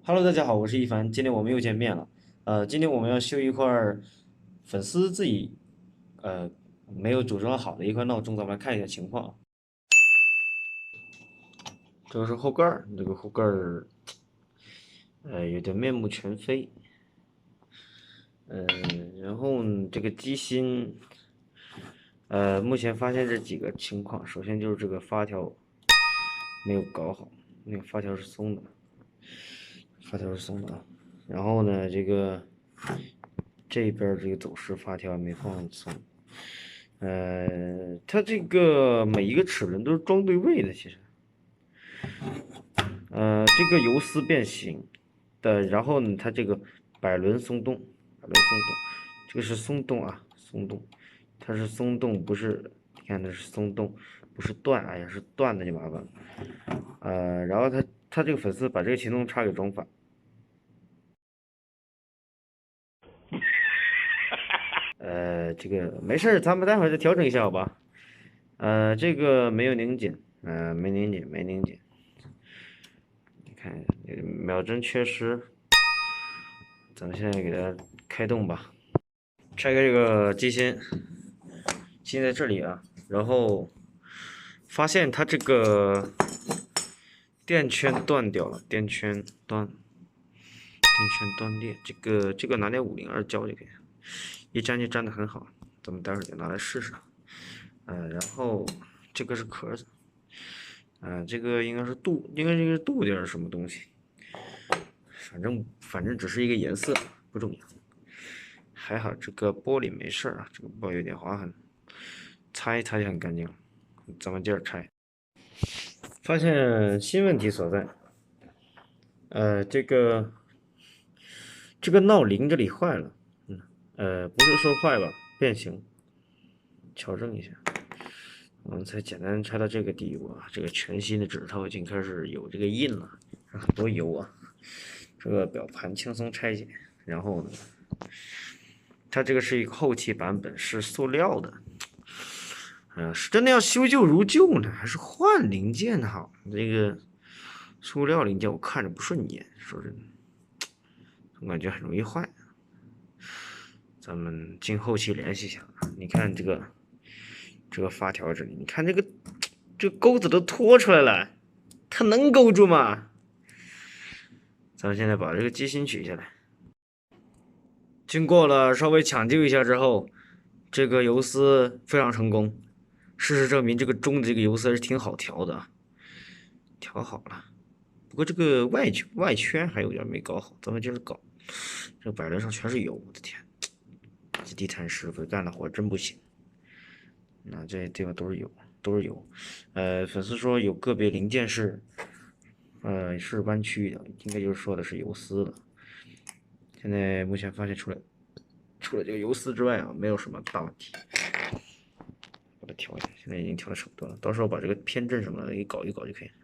Hello，大家好，我是一凡，今天我们又见面了。今天我们要修一块粉丝自己呃没有组装好的一块闹钟，咱们来看一下情况啊。这个是后盖儿，这个后盖儿有点面目全非。然后呢这个机芯目前发现这几个情况，首先就是这个发条没有搞好，那个发条是松的，发条是松的啊。然后呢，这边这个走势发条没放松。它这个每一个齿轮都是装对位的，其实，这个游丝变形的，然后呢，它这个摆轮松动，摆轮松动，这个是松动啊，松动，它是松动，不是，你看它是松动，不是断，哎呀，是断的就麻烦了。然后它这个粉丝把这个启动叉给装反，这个没事咱们待会儿再调整一下好吧？这个没有拧紧，没拧紧，没拧紧。你看秒针缺失，咱们现在给它开动吧。拆开这个机芯，芯在这里啊，然后发现它这个电圈断掉了，电圈断裂，这个拿点502胶就可以，一粘就粘的很好，咱们待会儿就拿来试试。然后这个是壳子，这个应该是镀，应该这个是镀点什么东西，反正只是一个颜色，不重要。还好这个玻璃没事啊，这个玻璃有点划痕，擦一擦就很干净了。咱们接着拆，发现新问题所在，这个闹铃这里坏了，不是说坏吧，变形，调整一下。我们才简单拆到这个地步啊，这个全新的指头已经开始有这个印了，很多油啊。这个表盘轻松拆解，然后呢，它这个是一个后期版本，是塑料的。是真的要修旧如旧呢，还是换零件好？这个塑料零件我看着不顺眼，说真的，总感觉很容易坏。咱们经后期联系一下，你看这个发条这里，你看这个钩子都拖出来了，它能勾住吗？咱们现在把这个机芯取下来，经过了稍微抢救一下之后，这个游丝非常成功。事实证明，这个钟的这个游丝是挺好调的，调好了。不过这个外圈还有点没搞好，咱们接着搞。这个摆轮上全是油，我的天！这地毯师傅干的活真不行。那这地方都是油，都是油。粉丝说有个别零件是弯曲的，应该就是说的是油丝了。现在目前发现除了这个油丝之外啊，没有什么大问题。把它调一下，现在已经调的差不多了，到时候把这个偏振什么的给搞一搞就可以了。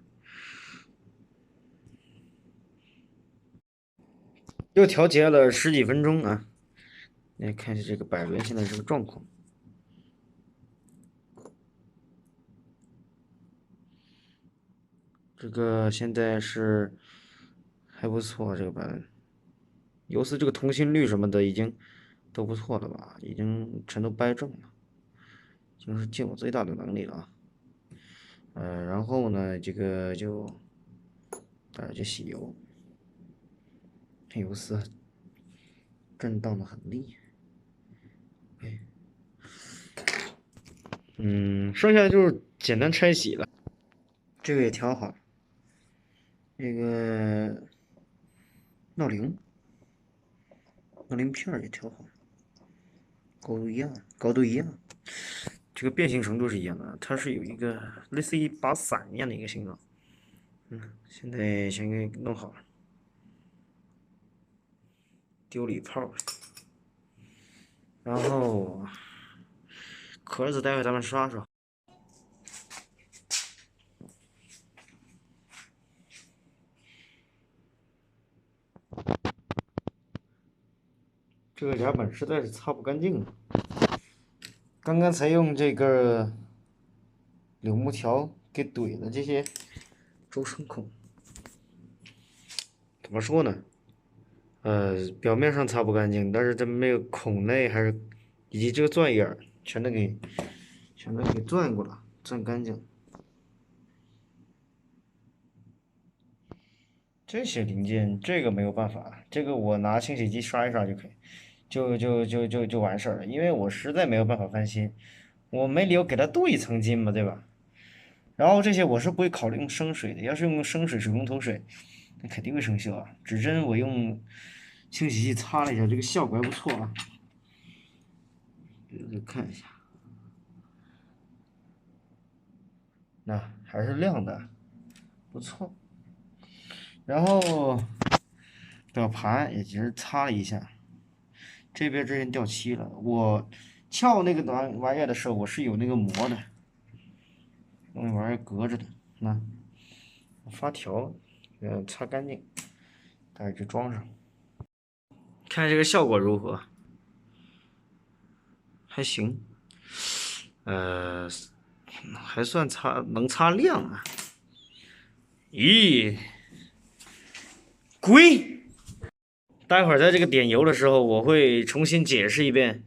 又调节了十几分钟啊，来看一下这个摆轮现在这个状况。这个现在是还不错，这个摆轮游丝这个通信率什么的已经都不错了吧，已经全都掰正了，已经是尽我最大的能力了啊。然后呢，这个待会就洗油，游丝震荡的很厉害。剩下的就是简单拆洗了。这个也调好，这个闹铃片也调好，高度一样，这个变形程度是一样的，它是有一个类似于一把伞一样的一个形状。现在先给弄好，丢礼炮，然后壳子待会咱们刷刷。这个夹板实在是擦不干净，刚刚才用这个柳木条给怼了这些周声孔，怎么说呢？表面上擦不干净，但是这没有孔内还是以及这个钻眼儿全都给钻过了，钻干净。这些零件这个没有办法，这个我拿清洗剂刷一刷就可以，就完事儿了。因为我实在没有办法翻新，我没理由给它镀一层金嘛，对吧？然后这些我是不会考虑用生水的，要是用生水水龙头水，那肯定会生锈啊。指针我用清洗剂擦了一下，这个效果还不错啊。再看一下，那还是亮的，不错。然后表盘也只是擦了一下，这边之前掉漆了。我撬那个玩意儿的时候，我是有那个膜的，用那玩意儿隔着的。那发条，擦干净，待会儿就装上。看这个效果如何？还行，还算能擦亮啊。咦，鬼！待会儿在这个点油的时候，我会重新解释一遍。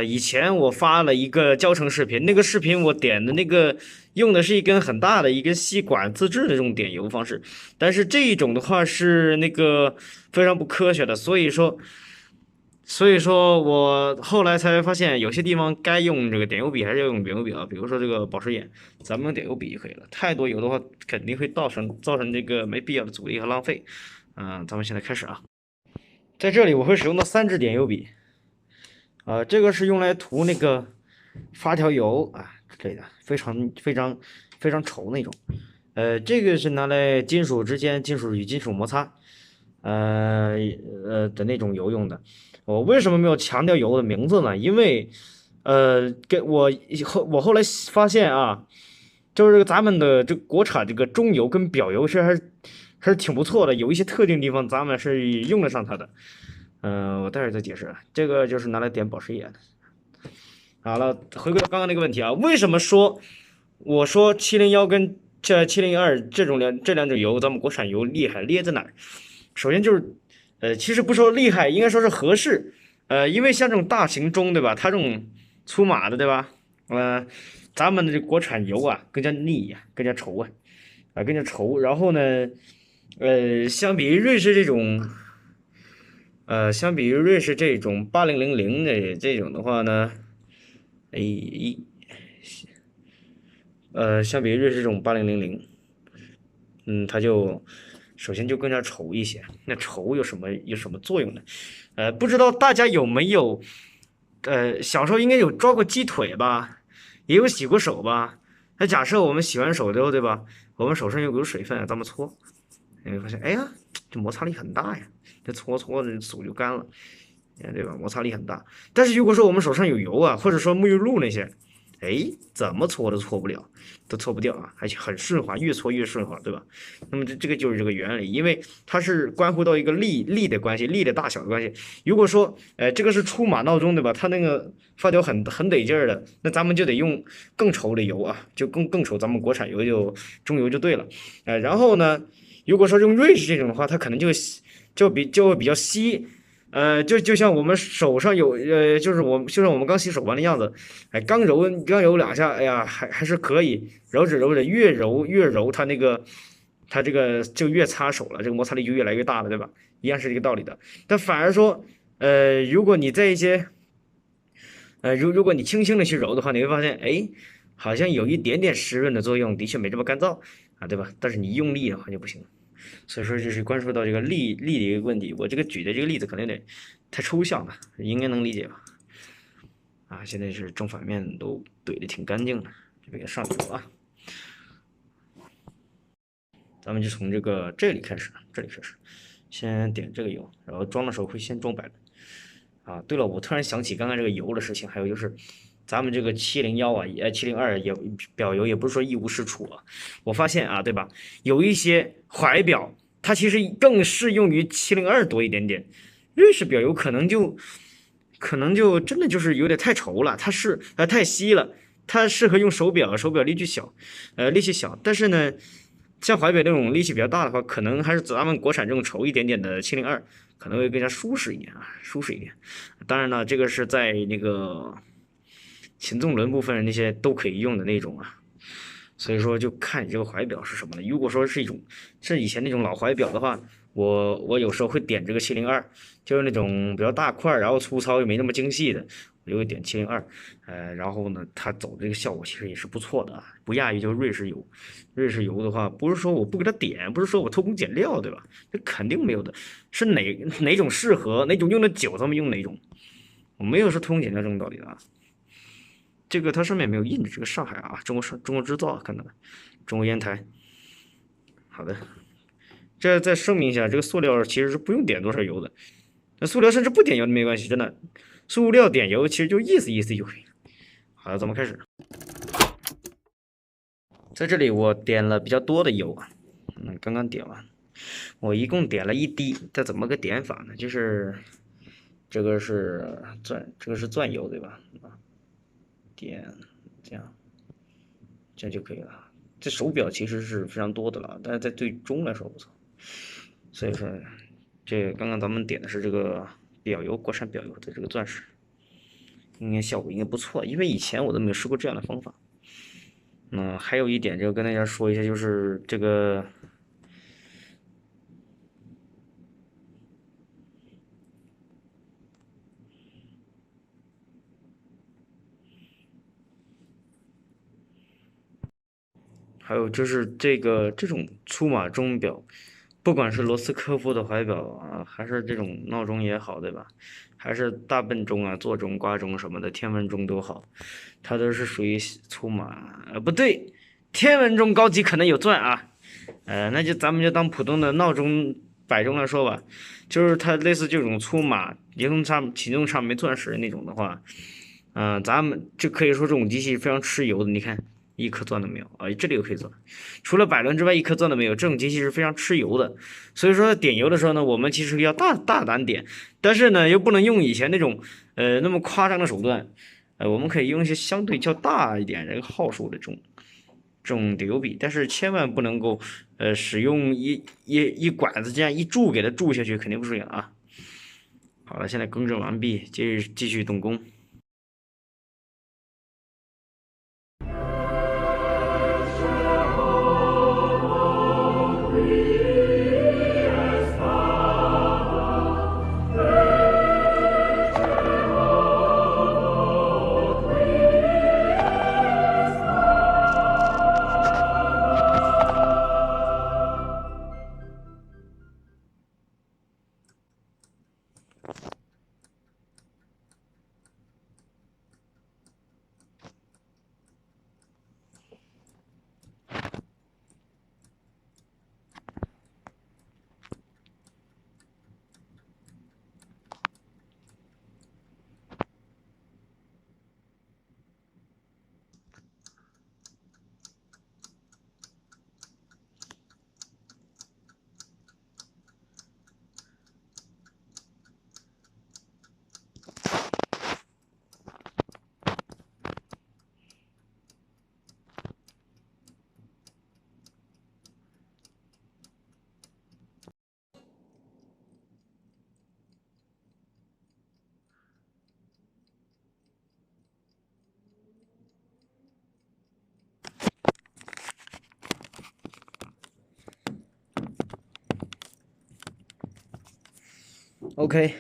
以前我发了一个教程视频，那个视频我点的那个用的是一根很大的一根吸管自制的这种点油方式，但是这一种的话是那个非常不科学的，所以说我后来才发现，有些地方该用这个点油笔还是要用点油笔啊，比如说这个保湿液，咱们用点油笔就可以了。太多油的话，肯定会造成这个没必要的阻力和浪费。咱们现在开始啊，在这里我会使用到3支点油笔。这个是用来涂那个发条油啊之类的，非常稠那种。这个是拿来金属与金属摩擦，的那种油用的。我为什么没有强调油的名字呢？因为我后来发现啊，就是这个咱们的这个国产这个中油跟表油其实还是挺不错的，有一些特定地方咱们是用得上它的。我待会儿再解释。这个就是拿来点保湿液的。好了，回归到刚刚那个问题啊，为什么说我说701跟这702这两种油，咱们国产油厉害在哪儿？首先就是，其实不说厉害，应该说是合适。因为像这种大型中，对吧？它这种粗码的，对吧？咱们的这国产油啊，更加腻呀，更加稠啊，更加稠。然后呢，相比于瑞士这种。相比于瑞士这种8000的这种的话呢，相比于瑞士这种8000，它就首先就更加稠一些。那稠有什么作用呢？不知道大家有没有，小时候应该有抓过鸡腿吧，也有洗过手吧？那假设我们洗完手之后，对吧？我们手上有水分，咱们搓，你会发现，哎呀，这摩擦力很大呀。这搓的手就干了，对吧？摩擦力很大。但是如果说我们手上有油啊，或者说沐浴露那些，怎么搓都搓不了，都搓不掉啊，而且很顺滑，越搓越顺滑，对吧？那么这个就是这个原理，因为它是关乎到一个力的关系，力的大小的关系。如果说，这个是出马闹钟，对吧？它那个发条很得劲儿的，那咱们就得用更稠的油啊，就更稠，咱们国产油中油就对了。然后呢，如果说用瑞士这种的话，它可能就会比较稀，就像我们手上有，就像我们刚洗手完的样子，刚揉2下，哎呀，还是可以，揉着，越揉它这个就越擦手了，这个摩擦力就越来越大了，对吧？一样是这个道理的。但反而说，如果你在一些，如果你轻轻的去揉的话，你会发现，好像有一点点湿润的作用，的确没这么干燥啊，对吧？但是你用力的话就不行。所以说，就是关注到这个力的一个问题。我这个举的这个例子可能有点太抽象了，应该能理解吧？现在是正反面都怼的挺干净的，这边上油啊。咱们就从这里开始，先点这个油，然后装的时候会先装白的。对了，我突然想起刚刚这个油的事情，还有就是。咱们这个701啊，702也表油也不是说一无是处啊。我发现啊，对吧？有一些怀表，它其实更适用于702多一点点。瑞士表油可能就真的就是有点太稠了，太稀了，它适合用手表力气小。但是呢，像怀表那种力气比较大的话，可能还是咱们国产这种稠一点点的702可能会更加舒适一点啊，舒适一点。当然呢，这个是在那个擒纵轮部分那些都可以用的那种啊。所以说就看你这个怀表是什么了。如果说是以前那种老怀表的话，我有时候会点这个702，就是那种比较大块，然后粗糙又没那么精细的，我就会点702。然后呢，它走这个效果其实也是不错的啊，不亚于就是瑞士油。瑞士油的话，不是说我不给它点，不是说我偷工减料，对吧？这肯定没有的，是哪种适合，哪种用的久，咱们用哪种。我没有说偷工减料这种道理的啊。这个它上面没有印着这个上海啊，中国制造，看到没？中国烟台。好的，这再声明一下，这个塑料其实是不用点多少油的。那塑料甚至不点油都没关系，真的。塑料点油其实就意思意思就可以。好的，咱们开始。在这里我点了比较多的油啊，刚刚点完，我一共点了1滴。它怎么个点法呢？就是这个是钻油对吧？点这样就可以了。这手表其实是非常多的了，但是在最终来说不错。所以说，这刚刚咱们点的是这个表油，国产表油的这个钻石，应该效果应该不错，因为以前我都没有试过这样的方法。还有一点，就跟大家说一下，就是这个。还有就是这种粗码钟表，不管是罗斯科夫的怀表啊，还是这种闹钟也好，对吧？还是大笨钟啊、座钟、挂钟什么的，天文钟都好，它都是属于粗码。不对，天文钟高级可能有钻啊。那咱们就当普通的闹钟、摆钟来说吧，就是它类似这种粗码，启动上没钻石那种的话，咱们就可以说这种机器非常吃油的。你看。一颗钻都没有啊！这里又可以钻，除了摆轮之外，一颗钻都没有。这种机器是非常吃油的，所以说点油的时候呢，我们其实要大胆点，但是呢又不能用以前那种那么夸张的手段，我们可以用一些相对较大一点这个号数的这种点油笔，但是千万不能够使用一管子这样一注给它注下去，肯定不是啊。好了，现在更正完毕，继续动工。OK，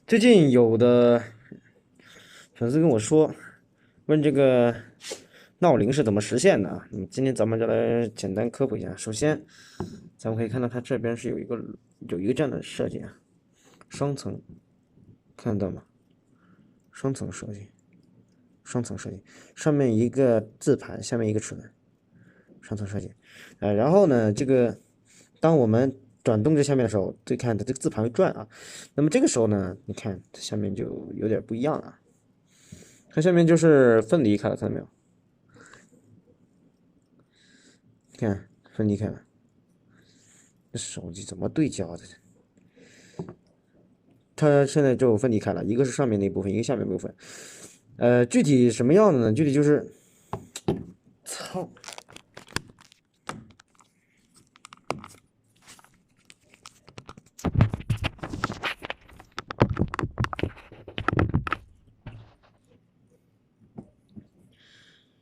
最近有的粉丝跟我说，问这个闹铃是怎么实现的啊？今天咱们就来简单科普一下。首先，咱们可以看到它这边是有一个这样的设计啊，双层，看到吗？双层设计，上面一个字盘，下面一个齿轮，双层设计。然后呢，当我们转动这下面的时候，看它这个字盘会转啊。那么这个时候呢，你看它下面就有点不一样了。它下面就是分离开了，看到没有？看分离开了。这手机怎么对焦的？它现在就分离开了，一个是上面那部分，一个下面部分。具体什么样的呢？具体就是，操！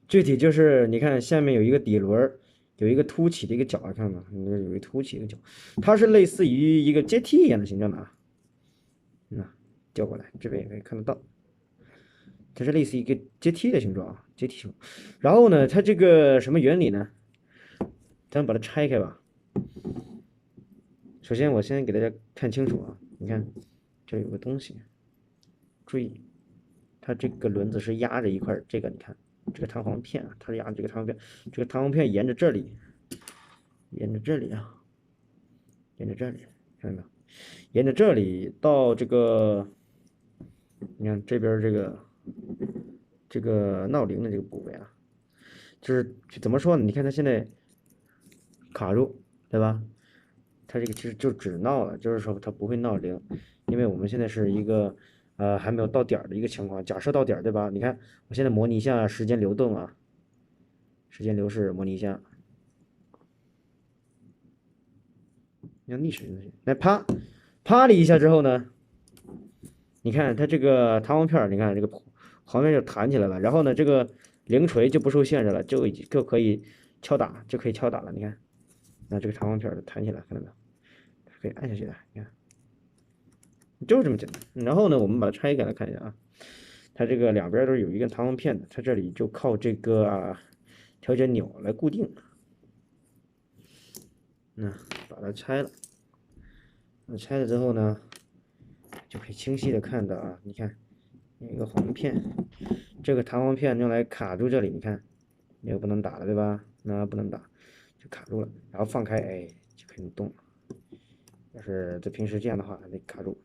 具体就是你看下面有一个底轮儿，有一个凸起的一个角，看到吗？有一个凸起的一个角，它是类似于一个阶梯一样的形状的啊。调过来，这边也可以看得到，它是类似于一个阶梯的形状啊，阶梯形状。然后呢，它这个什么原理呢？咱们把它拆开吧。首先，我先给大家看清楚啊，你看这有个东西，注意，它这个轮子是压着一块这个，你看这个弹簧片啊，它是压着这个弹簧片，这个弹簧片沿着这里，沿着这里啊，沿着这里，看到没有？沿着这里到这个，你看这边这个闹铃的这个部位啊，就是怎么说呢？你看它现在卡住，对吧？它这个其实就只闹了，就是说它不会闹铃，因为我们现在是一个还没有到点儿的一个情况。假设到点儿，对吧？你看我现在模拟一下时间流动啊，时间流逝模拟一下，要逆时针，来啪了一下之后呢，你看它这个弹簧片，你看这个簧面就弹起来了，然后呢，这个铃锤就不受限制了，就可以敲打，就可以敲打了。你看，那这个弹簧片就弹起来，看到没有？可以按下去的，你看，就是这么简单。然后呢，我们把它拆开来看一下啊，它这个两边都是有一根弹簧片的，它这里就靠这个调节钮来固定。那把它拆了，那拆了之后呢，就可以清晰的看到啊，你看有一个簧片，这个弹簧片用来卡住这里，你看，那个不能打了，对吧？那不能打，就卡住了，然后放开，哎，就可以动了。要是在平时这样的话，得卡住，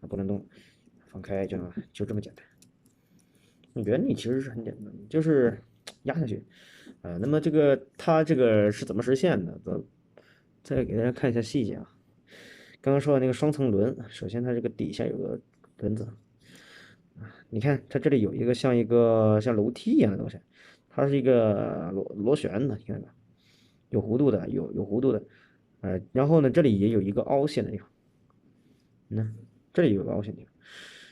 不能动，放开就这么简单。原理其实是很简单，就是压下去，那么它这个是怎么实现的？再给大家看一下细节啊。刚刚说的那个双层轮，首先它这个底下有个轮子，你看它这里有一个像楼梯一样的东西，它是一个螺旋的，你看到没有弧度的，有弧度的，然后呢这里也有一个凹陷的地方，这里有个凹陷地方，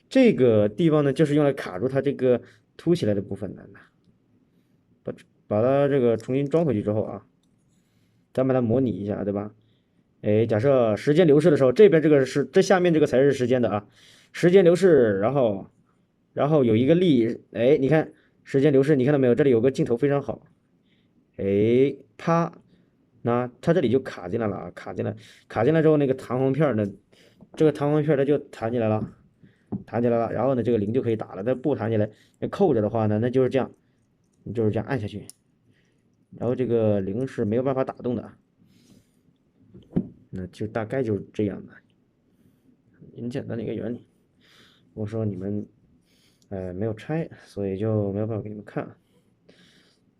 这个地方呢就是用来卡住它这个凸起来的部分的。把把它这个重新装回去之后啊，咱把它模拟一下，对吧？哎，假设时间流逝的时候，这边这下面这个才是时间的啊，时间流逝，然后有一个力，哎，你看时间流逝，你看到没有？这里有个镜头非常好，哎，啪，那它这里就卡进来了啊，卡进来之后，那个弹簧片呢，这个弹簧片它就弹起来了，弹起来了，然后呢，这个铃就可以打了。它不弹起来，那扣着的话呢，那就是这样，你就是这样按下去，然后这个铃是没有办法打动的，那就大概就是这样的，很简单的一个原理。我说你们没有拆，所以就没有办法给你们看，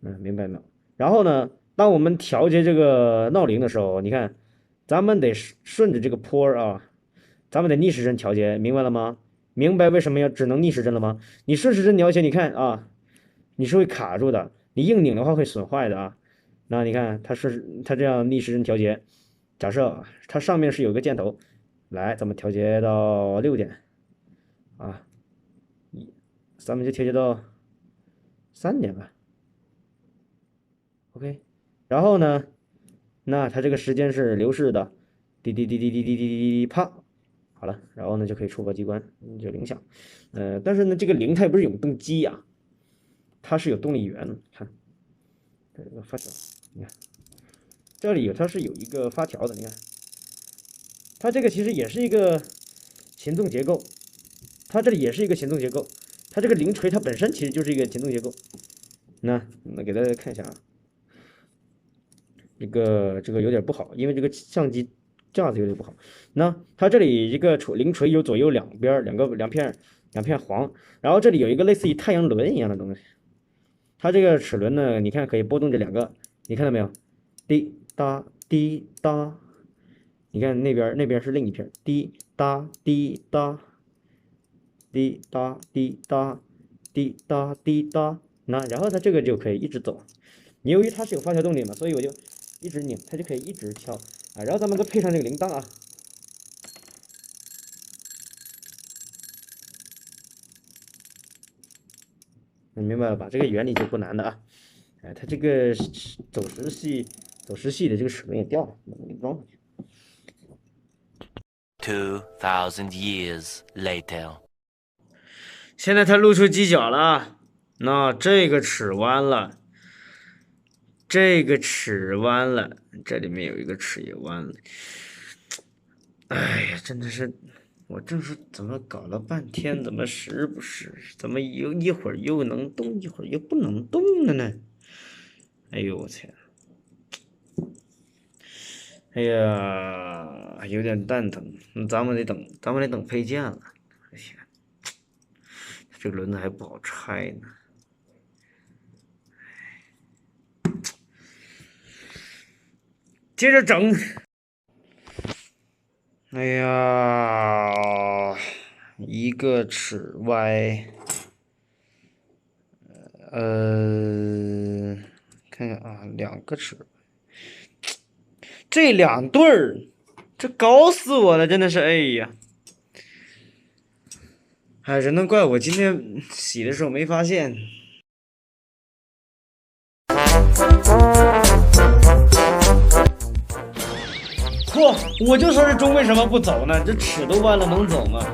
明白没有？然后呢，当我们调节这个闹铃的时候，你看，咱们得顺着这个坡啊，咱们得逆时针调节，明白了吗？明白为什么要只能逆时针了吗？你顺时针调节，你看啊，你是会卡住的，你硬拧的话会损坏的啊。那你看它这样逆时针调节，假设它上面是有个箭头，来，咱们调节到6点啊，咱们就调节到3点吧，OK。然后呢，那它这个时间是流逝的，滴滴滴滴滴滴滴滴滴，啪，好了，然后呢就可以触发机关，就铃响。但是呢，这个铃它也不是永动机呀、它是有动力源的，看这个发条，你看这里它是有一个发条的，你看它这个其实也是一个擒纵结构，它这里也是一个擒纵结构，它这个铃锤它本身其实就是一个擒纵结构。那给大家看一下啊，这个有点不好，因为这个相机架子有点不好。那它这里一个铃锤有左右两边两片簧，然后这里有一个类似于太阳轮一样的东西。它这个齿轮呢，你看可以拨动这两个，你看到没有？滴答滴答，你看那边是另一片，滴答滴答滴答滴答滴答滴答。那然后它这个就可以一直走。你由于它是有发条动力嘛，所以我就一直拧，它就可以一直敲啊。然后咱们再配上这个铃铛啊，你明白了吧？这个原理就不难的啊。哎，它这个走时系的这个齿轮也掉了，给装上去。2000 years later， 现在它露出犄角了，那这个齿弯了，这个齿弯了，这里面有一个齿也弯了。哎呀，真的是，我正是怎么搞了半天，怎么时不时，怎么一会儿又能动，一会儿又不能动了呢？哎呦我天！哎呀，有点蛋疼，咱们得等配件了。哎呀，这个轮子还不好拆呢。接着整。哎呀，一个齿歪，看看啊，两个齿，这两对儿，这搞死我了，真的是，哎呀，哎，只能怪我今天洗的时候没发现。嚯，我就说这钟为什么不走呢？这齿都弯了，能走吗？